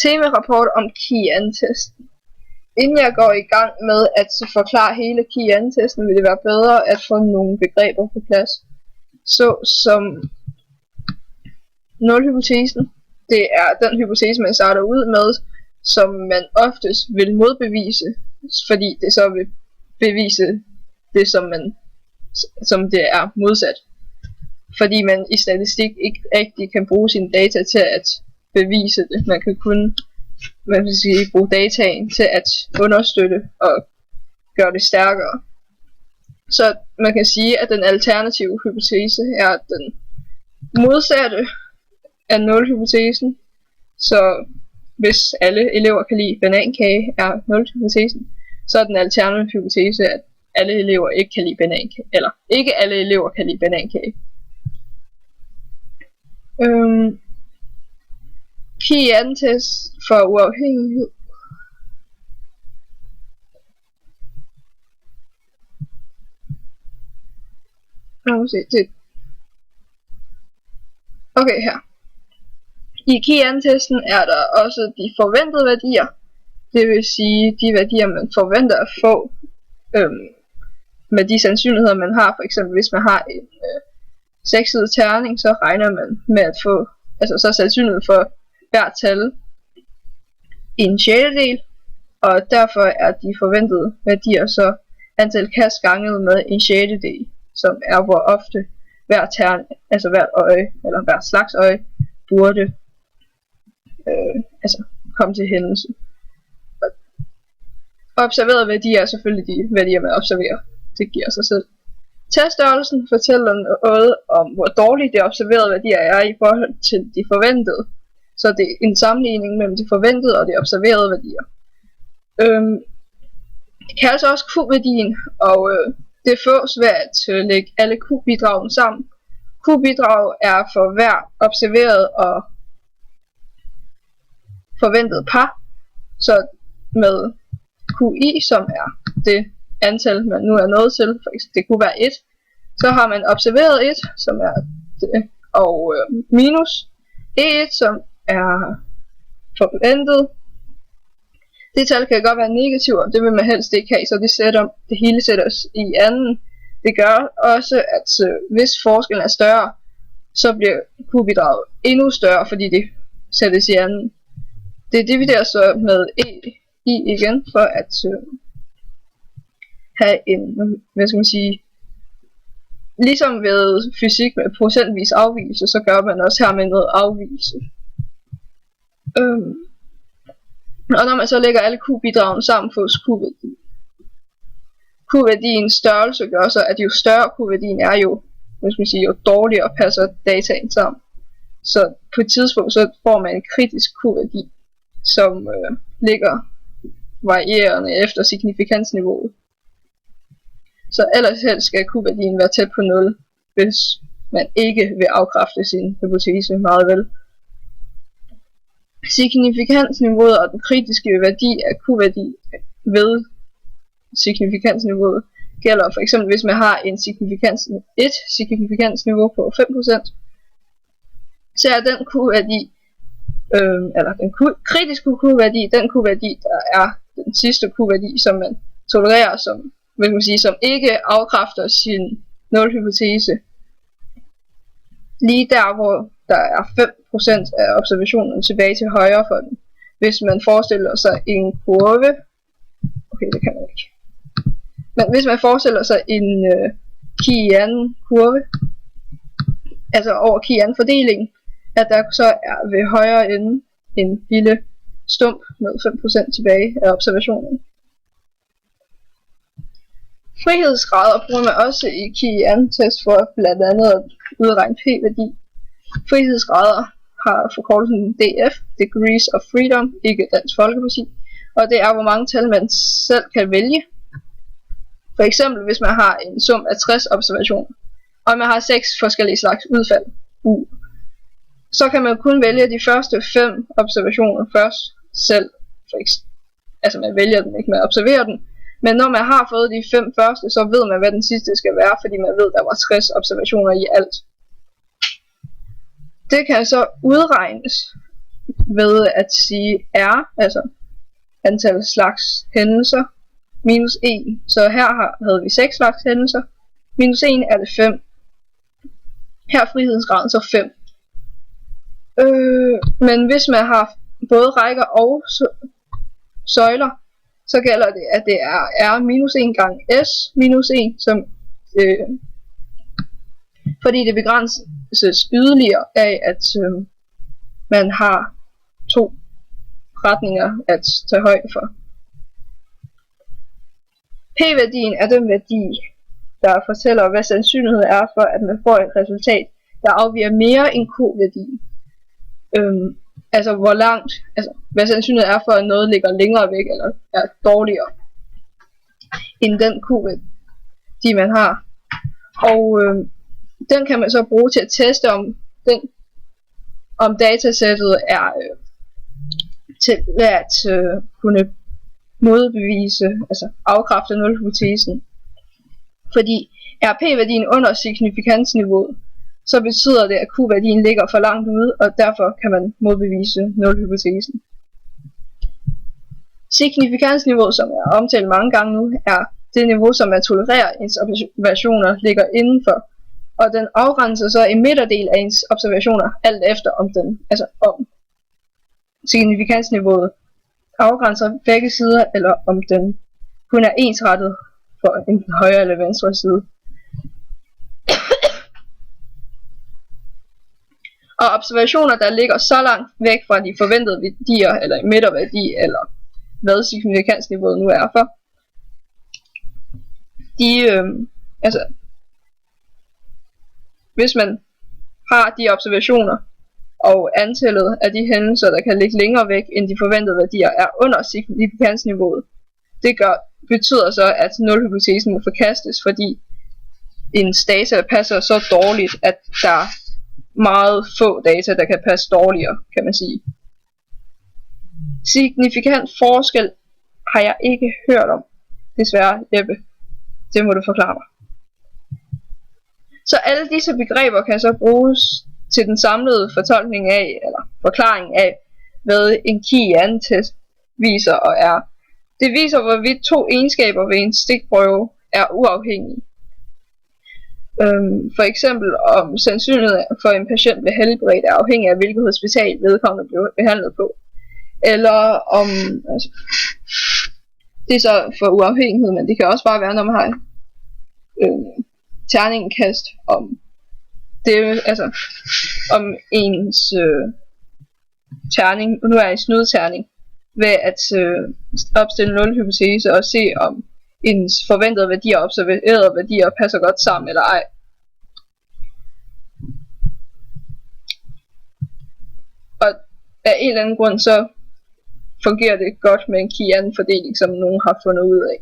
Temarapport om KIAN-testen. Inden jeg går i gang med at forklare hele KIAN-testen, vil det være bedre at få nogle begreber på plads. Så som nulhypotesen, det er den hypotese, man starter ud med, som man oftest vil modbevise, fordi det så vil bevise det, som det er modsat. Fordi man i statistik ikke rigtig kan bruge sine data til at bevise det. Man kan kun bruge dataen til at understøtte og gøre det stærkere. Så man kan sige, at den alternative hypotese er den modsatte af nulhypotesen. Så hvis alle elever kan lide banankage, er nulhypotesen. Så er den alternative hypotese, at alle elever ikke kan lide banankage, eller ikke alle elever kan lide banankage. KIAN-test for uafhængighed. Okay, her. I KIAN-testen er der også de forventede værdier. Det vil sige de værdier, man forventer at få med de sandsynligheder, man har. For eksempel hvis man har en 6-sidet terning, så regner man med at få, så er sandsynligheden for hvert tal en sjettedel, og derfor er de forventede værdier så antal kast ganget med en sjettedel, som er hvor ofte hver terning, hvert øje, eller hver slags øje, burde komme til hændelse. Observerede værdier er selvfølgelig de værdier, man observerer. Det giver sig selv. Teststørrelsen fortæller noget om, hvor dårligt de observerede værdier er i forhold til de forventede. Så det er en sammenligning mellem de forventede og de observerede værdier. Det kaldes også Q-værdien, og det fås ved at lægge alle Q-bidragene sammen. Q-bidrag er for hver observeret og forventet par. Så med QI, som er det antal, man nu er nået til, for eksempel, det kunne være 1, så har man observeret 1, som er det, og minus E1, som er forventet. Det tal kan godt være negativt, og det vil man helst ikke have, så det hele sættes i anden. Det gør også, at hvis forskellen er større, så bliver Q-bidraget endnu større, fordi det sættes i anden. Det divideres så med EI igen, for at have en, ligesom ved fysik med procentvis afvigelse, så gør man også her med noget afvigelse. Og når man så lægger alle Q-bidragene sammen, fås Q-værdien. Q-værdiens størrelse gør så, at jo større Q-værdien er, jo dårligere passer dataen sammen. Så på et tidspunkt så får man en kritisk Q-værdi, som ligger varierende efter signifikansniveauet. Så ellers helst skal Q-værdien være tæt på 0, hvis man ikke vil afkræfte sin hypotese meget vel. Signifikansniveauet og den kritiske værdi af Q-værdi ved signifikansniveauet gælder for eksempel, hvis man har et signifikansniveau på 5%, så er den Q-værdi, eller den kritiske Q-værdi, den Q-værdi, der er den sidste Q-værdi, som man tolererer, som ikke afkræfter sin nulhypotese. Lige der, hvor der er 5% af observationen tilbage til højre for den. Hvis man forestiller sig en kurve, okay, det kan man ikke. Men hvis man forestiller sig en KIAN-kurve, altså over KIAN-fordelingen, at der så er ved højre ende en lille stump med 5% tilbage af observationen. Frihedsgrader bruger man også i KIAN-test for blandt andet at udregne p-værdi. Frihedsgrader har forkortelsen DF, Degrees of Freedom, ikke Dansk Folkeparti, og det er hvor mange tal man selv kan vælge. For eksempel hvis man har en sum af 60 observationer, og man har 6 forskellige slags udfald, så kan man kun vælge de første 5 observationer først selv. Man vælger dem ikke, man observerer den. Men når man har fået de 5 første, så ved man, hvad den sidste skal være, fordi man ved, der var 60 observationer i alt. Det kan så udregnes ved at sige R, altså antal slags hændelser, minus 1. Så her havde vi 6 slags hændelser. Minus 1 er det 5. Her er frihedsgraden så 5. Men hvis man har både rækker og søjler, så gælder det, at det er R minus 1 gange S minus 1, som, fordi det begrænses yderligere af, at man har 2 retninger at tage højde for. P-værdien er den værdi, der fortæller, hvad sandsynligheden er for, at man får et resultat, der afviger mere end Q-værdien. Altså hvor langt, altså hvad sandsynligheden er for, at noget ligger længere væk, eller er dårligere end den Q-værdi, man har. Og den kan man så bruge til at teste, om datasættet er til at kunne modbevise, altså afkræfte nulhypotesen. Fordi er P-værdien under signifikansniveauet, så betyder det, at Q-værdien ligger for langt ude, og derfor kan man modbevise nulhypotesen. Signifikansniveauet, som jeg har omtalt mange gange nu, er det niveau, som man tolererer, ens observationer ligger indenfor, og den afgrænser så en midterdel af ens observationer, alt efter om signifikansniveauet afgrænser begge sider, eller om den kun er ensrettet for enten højre eller venstre side. Og observationer, der ligger så langt væk fra de forventede værdier, eller midterværdi, eller hvad signifikansniveauet nu er for, hvis man har de observationer, og antallet af de hændelser, der kan ligge længere væk end de forventede værdier, er under signifikansniveauet, betyder så, at nulhypotesen må forkastes, fordi ens data passer så dårligt, at der er meget få data, der kan passe dårligere, kan man sige. Signifikant forskel har jeg ikke hørt om, desværre, Jeppe. Det må du forklare mig. Så alle disse begreber kan så bruges til den samlede fortolkning af, eller forklaring af, hvad en Kian-test viser og er. Det viser, hvorvidt 2 egenskaber ved en stikprøve er uafhængige. For eksempel om sandsynligheden for en patient bliver helbredt er afhængig af, hvilket hospital vedkommende bliver behandlet på. Eller om, det er så for uafhængighed, men det kan også bare være, når man har terningkast om det, om ens terning, nu er en snydterning, ved at opstille nulhypotese og se om ens forventede værdier og observerede værdier passer godt sammen eller ej. Og af en eller anden grund så fungerer det godt med en Kian-fordeling, som nogen har fundet ud af.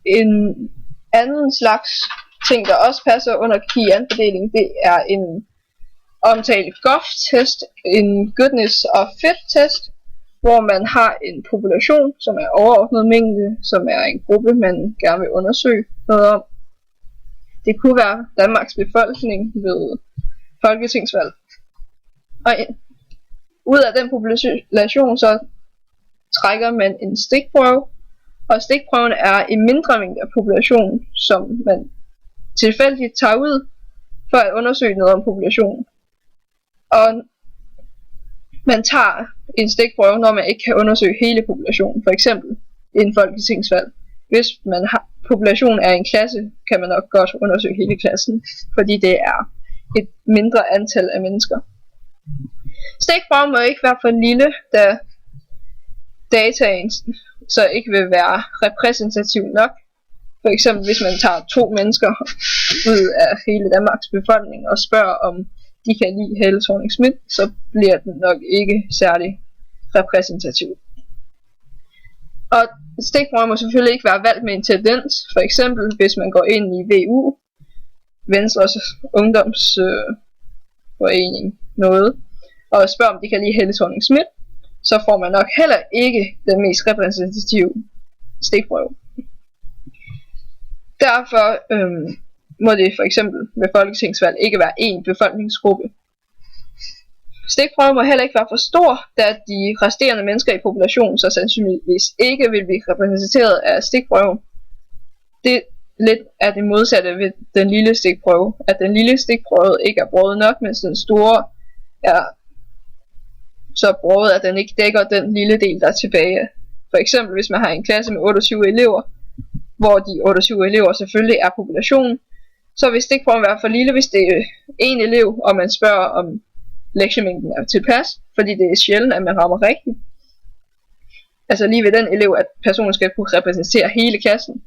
En anden slags ting, der også passer under Kian-fordeling, det er en omtalt GOF-test, en goodness of fit-test, hvor man har en population, som er overordnet mængde, som er en gruppe, man gerne vil undersøge noget om. Det kunne være Danmarks befolkning ved folketingsvalg. Og ud af den population så trækker man en stikprøve, og stikprøven er en mindre mængde af populationen, som man tilfældigt tager ud for at undersøge noget om populationen. Og man tager en stikprøve, når man ikke kan undersøge hele populationen, for eksempel en folketingsvalg. Hvis populationen er en klasse, kan man nok godt undersøge hele klassen, fordi det er et mindre antal af mennesker. Stikprøven må ikke være for lille, da dataen så ikke vil være repræsentativ nok. For eksempel hvis man tager 2 mennesker ud af hele Danmarks befolkning og spørger om de kan lide Helle Thorning-Schmidt, så bliver den nok ikke særlig repræsentativ. Og stikprøver må selvfølgelig ikke være valgt med en tendens. For eksempel hvis man går ind i VU, Venstres Ungdomsforening, noget, og spørger om de kan lide Helle Thorning-Schmidt, så får man nok heller ikke den mest repræsentative stikprøve. Derfor må det for eksempel ved folketingsvalg ikke være én befolkningsgruppe. Stikprøven må heller ikke være for stor, da de resterende mennesker i populationen så sandsynligvis ikke vil blive repræsenteret af stikprøven. Det lidt er det modsatte ved den lille stikprøve, at den lille stikprøve ikke er broget nok, mens den store er så broget, at den ikke dækker den lille del, der er tilbage. For eksempel hvis man har en klasse med 28 elever, hvor de 28 elever selvfølgelig er populationen, så vil stikprøven være for lille, hvis det er en elev, og man spørger om lektiemængden er tilpas, fordi det er sjældent, at man rammer rigtigt. Altså lige ved den elev, at personen skal kunne repræsentere hele klassen.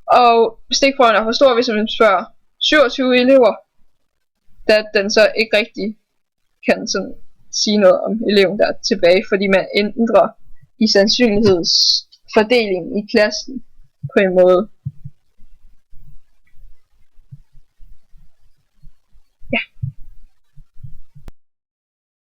Og stikprøven er for stor, hvis man spørger 27 elever, da den så ikke rigtig kan sådan sige noget om eleven, der er tilbage, fordi man ændrer i sandsynlighedsfordelingen i klassen på en måde,